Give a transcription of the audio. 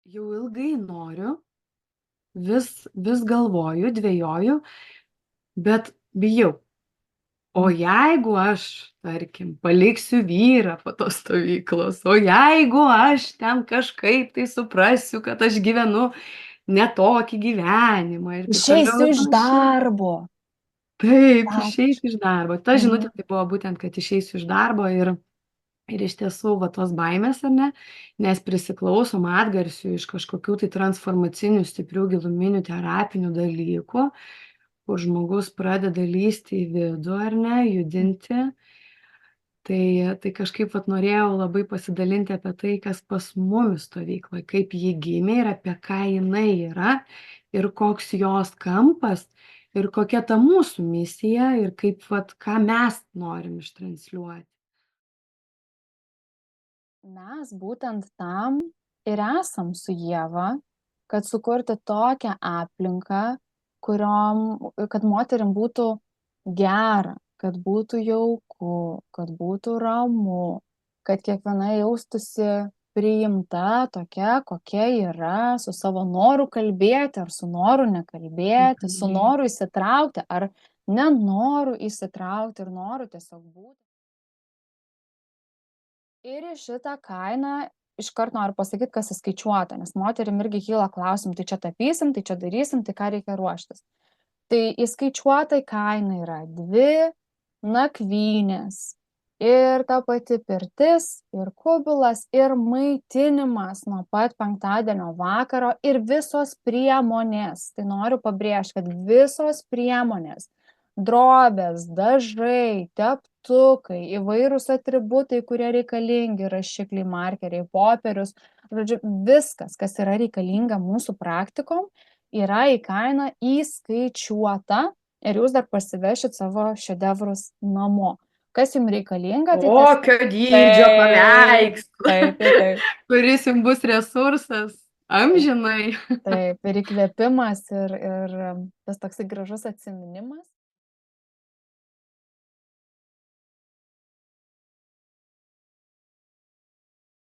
jau ilgai noriu, vis galvoju, dvejoju, bet bijau. O jeigu aš, tarkim, paliksiu vyrą po tos stovyklos, o jeigu aš ten kažkaip tai suprasiu, kad aš gyvenu ne tokį gyvenimą ir taip toliau Išeisiu ir iš panašiai. darbo. Taip, Ką? išeisiu iš darbo. Ta Mhm. žinutė tai buvo būtent, kad išeisiu iš darbo ir iš tiesų va tos baimės, ar ne, nes prisiklausom atgarsių iš kažkokių tai transformacinių, stiprių, giluminių terapinių dalykų, kur žmogus pradeda lįsti į vidų, ar ne, judinti. Tai kažkaip vat norėjau labai pasidalinti apie tai, kas pas mumis stovykloj, kaip ji gimė ir apie ką jinai yra ir koks jos kampas ir kokia ta mūsų misija ir kaip vat ką mes norim ištransliuoti. Mes būtent tam ir esam su Ieva, kad sukurti tokią aplinką, kad moterim būtų gera, kad būtų jauku, kad būtų ramu, kad kiekviena jaustųsi priimta tokia, kokia yra, su savo noru kalbėti ar su noru nekalbėti, su Nekalbėti. noru įsitraukti ar nenoru įsitraukti ir noru tiesiog būti. Ir į šitą kainą iškart noriu pasakyt, kas įskaičiuota, nes moterim irgi kyla klausimų, tai čia tapysim, tai čia darysim, tai ką reikia ruoštis. Tai įskaičiuota kaina yra 2 nakvynės ir ta pati pirtis, ir kubilas, ir maitinimas nuo pat penktadienio vakaro ir visos priemonės. Tai noriu pabrėžti, kad visos priemonės - drobės, dažai, teptukai, įvairūs atributai, kurie reikalingi, rašikliai, markeriai, popierius, žodžiu, viskas, kas yra reikalinga mūsų praktikom, yra į kainą įskaičiuota ir jūs dar parsivešit savo šedevrus namo. Kas jums reikalinga, tai Tokio dydžio taip, paveikslą, taip, taip, taip, kuris jums bus resursas amžinai. taip, ir įkvėpimas, ir tas toksai gražus atsiminimas.